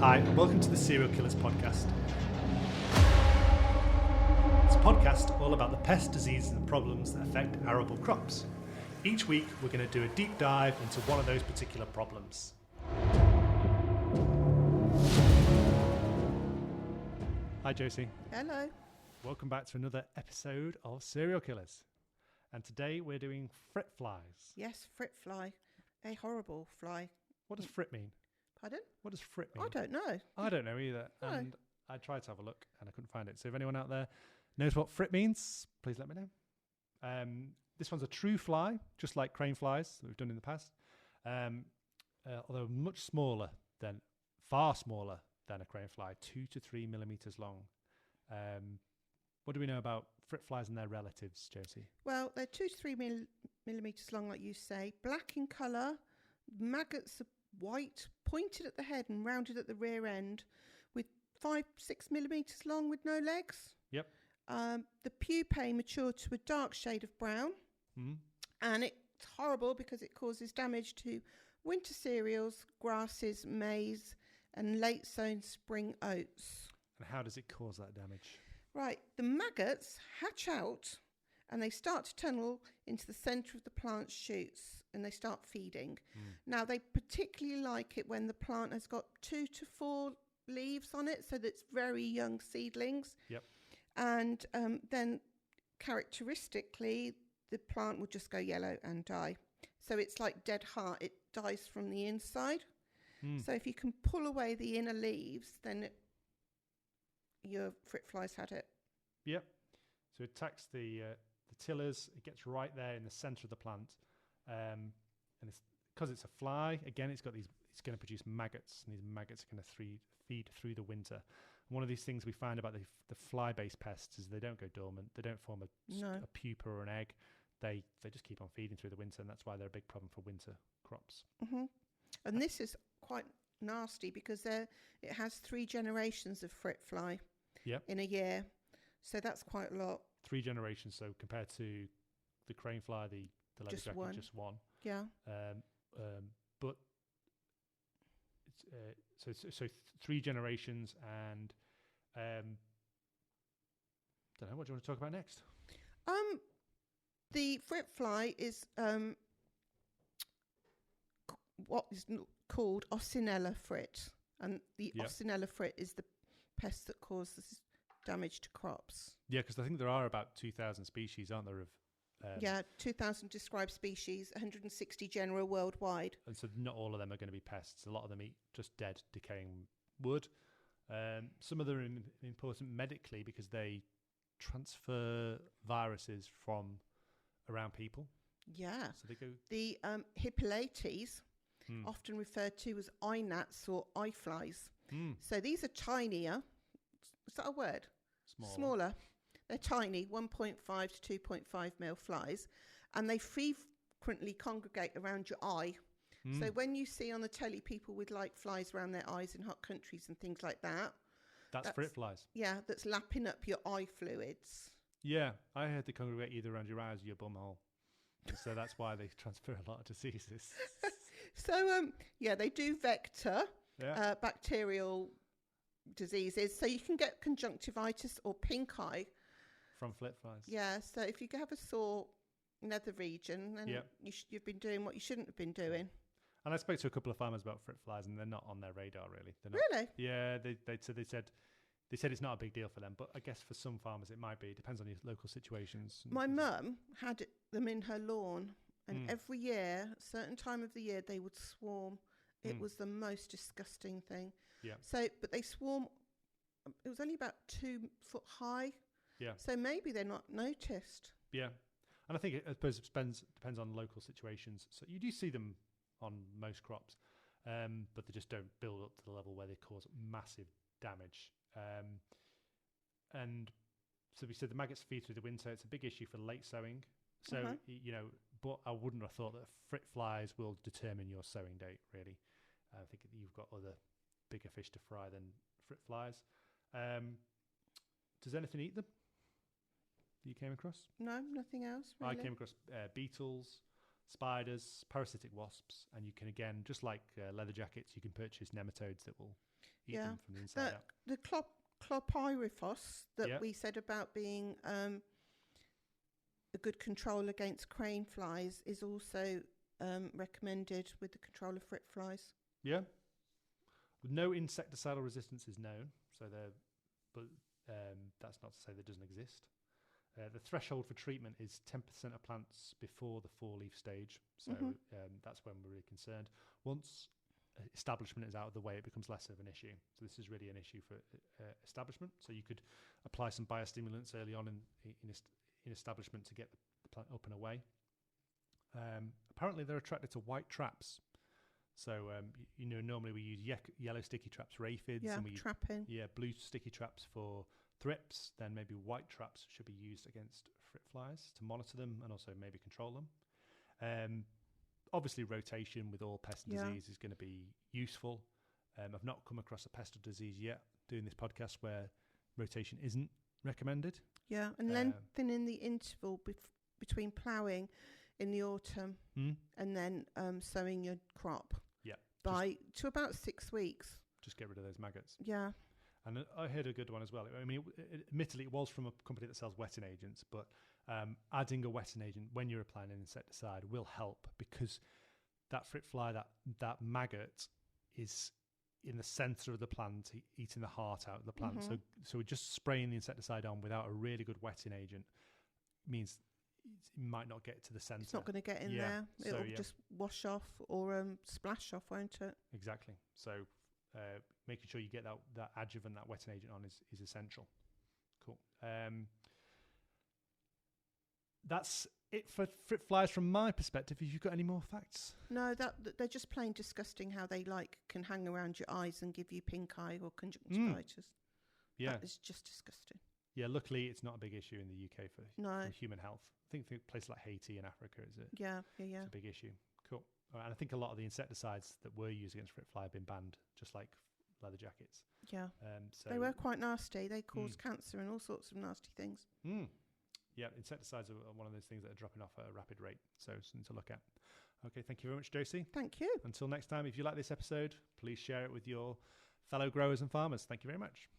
Hi, and welcome to the Serial Killers podcast. It's a podcast all about the pests, diseases, and problems that affect arable crops. Each week, we're going to do a deep dive into one of those particular problems. Hi, Josie. Hello. Welcome back to another episode of Serial Killers. And today we're doing Frit Flies. Yes, Frit Fly. A horrible fly. What does Frit mean? Pardon? What does Frit mean? I don't know. I don't know either. No. And I tried to have a look and I couldn't find it. So if anyone out there knows what Frit means, please let me know. This one's a true fly, just like crane flies that we've done in the past. Although far smaller than a crane fly, 2 to 3 millimeters long. What do we know about Frit flies and their relatives, Josie? Well, they're 2 to 3 millimeters long, like you say. Black in colour. Maggots are white, pointed at the head and rounded at the rear end, with 5-6 millimeters long with no legs. Yep. The pupae mature to a dark shade of brown. And it's horrible because it causes damage to winter cereals, grasses, maize, and late sown spring oats. And how does it cause that damage? Right, the maggots hatch out and they start to tunnel into the centre of the plant's shoots and they start feeding. Now, they particularly like it when the plant has got 2 to 4 leaves on it, so that's very young seedlings. Yep. And then characteristically, the plant will just go yellow and die. So it's like dead heart. It dies from the inside. So if you can pull away the inner leaves, then your Frit Flies had it. Yep. So it attacks the tillers. It gets right there in the centre of the plant. And it's because it's a fly, again, it's going to produce maggots. And these maggots are going to feed through the winter. And one of these things we find about the fly-based pests is they don't go dormant. They don't form a pupa or an egg. They just keep on feeding through the winter, and that's why they're a big problem for winter crops. And this is quite nasty because it has 3 generations of Frit Fly in a year. So that's quite a lot. 3 generations, so compared to the crane fly, the leather jacket, just one. Yeah. But it's, so 3 generations, and don't know, what do you want to talk about next? The Frit Fly is what is called Ocinella frit, and the Ocinella frit is the pest that causes damage to crops. Yeah, because I think there are about 2,000 species, aren't there? Of 2,000 described species, 160 genera worldwide. And so not all of them are going to be pests. A lot of them eat just dead, decaying wood. Some of them are important medically because they transfer viruses from around people. Yeah. So they go. The Hippolytes, often referred to as eye gnats or eye flies. So these are tinier. Is that a word? Smaller. They're tiny, 1.5 to 2.5 mil flies, and they frequently congregate around your eye. So when you see on the telly people with like flies around their eyes in hot countries and things like that, that's Frit Flies. Yeah, that's lapping up your eye fluids. Yeah, I heard they congregate either around your eyes or your bumhole. So that's why they transfer a lot of diseases. So they do vector bacterial diseases. So you can get conjunctivitis or pink eye from Frit Flies. Yeah, so if you have a sore nether region, then you've been doing what you shouldn't have been doing. And I spoke to a couple of farmers about Frit Flies, and they're not on their radar really. Really? Yeah, they said it's not a big deal for them, but I guess for some farmers it might be. It depends on your local situations. My mum had them in her lawn, and every year, a certain time of the year, they would swarm. It was the most disgusting thing. Yeah. So, but they swarm. It was only about 2 foot high. Yeah. So maybe they're not noticed. Yeah. And I think I suppose it depends on local situations. So you do see them on most crops, but they just don't build up to the level where they cause massive damage. And so we said the maggots feed through the winter. It's a big issue for late sowing. So, but I wouldn't have thought that Frit Flies will determine your sowing date, really. I think you've got other bigger fish to fry than Frit Flies. Does anything eat them that you came across? No, nothing else, really. I came across beetles, spiders, parasitic wasps, and you can, again, just like leather jackets, you can purchase nematodes that will eat them from the inside out. The clopyrifos that we said about being a good control against crane flies is also recommended with the control of Frit Flies. Yeah. No insecticidal resistance is known, but that's not to say that doesn't exist. The threshold for treatment is 10% of plants before the 4-leaf stage, so that's when we're really concerned. Once establishment is out of the way, it becomes less of an issue. So this is really an issue for establishment. So you could apply some biostimulants early on in establishment to get the plant up and away. Apparently they're attracted to white traps. So, normally we use yellow sticky traps for aphids. Yeah, and we trapping. Blue sticky traps for thrips. Then maybe white traps should be used against Frit Flies to monitor them and also maybe control them. Obviously, rotation with all pest and disease is going to be useful. I've not come across a pest or disease yet doing this podcast where rotation isn't recommended. Yeah, and lengthening the interval between ploughing in the autumn and then sowing your crop. Yeah. To about 6 weeks. Just get rid of those maggots. Yeah. And I heard a good one as well. I mean, admittedly, it was from a company that sells wetting agents, but adding a wetting agent when you're applying an insecticide will help, because that Frit Fly, that maggot is in the center of the plant, eating the heart out of the plant. So just spraying the insecticide on without a really good wetting agent means it might not get to the center. It's not going to get in there. It'll just wash off or splash off, won't it? Exactly. So making sure you get that adjuvant, that wetting agent on is essential. Cool. That's it for Frit Flies from my perspective. Have you got any more facts? No, they're just plain disgusting how they can hang around your eyes and give you pink eye or conjunctivitis. Yeah. That is just disgusting. Yeah, luckily it's not a big issue in the UK for human health. I think places like Haiti and Africa is it's a big issue. Cool. And I think a lot of the insecticides that were used against Frit Fly have been banned, just like leather jackets. Yeah. So they were quite nasty. They cause cancer and all sorts of nasty things. Yeah, insecticides are one of those things that are dropping off at a rapid rate, so something to look at. Okay, thank you very much, Josie. Thank you. Until next time, if you like this episode, please share it with your fellow growers and farmers. Thank you very much.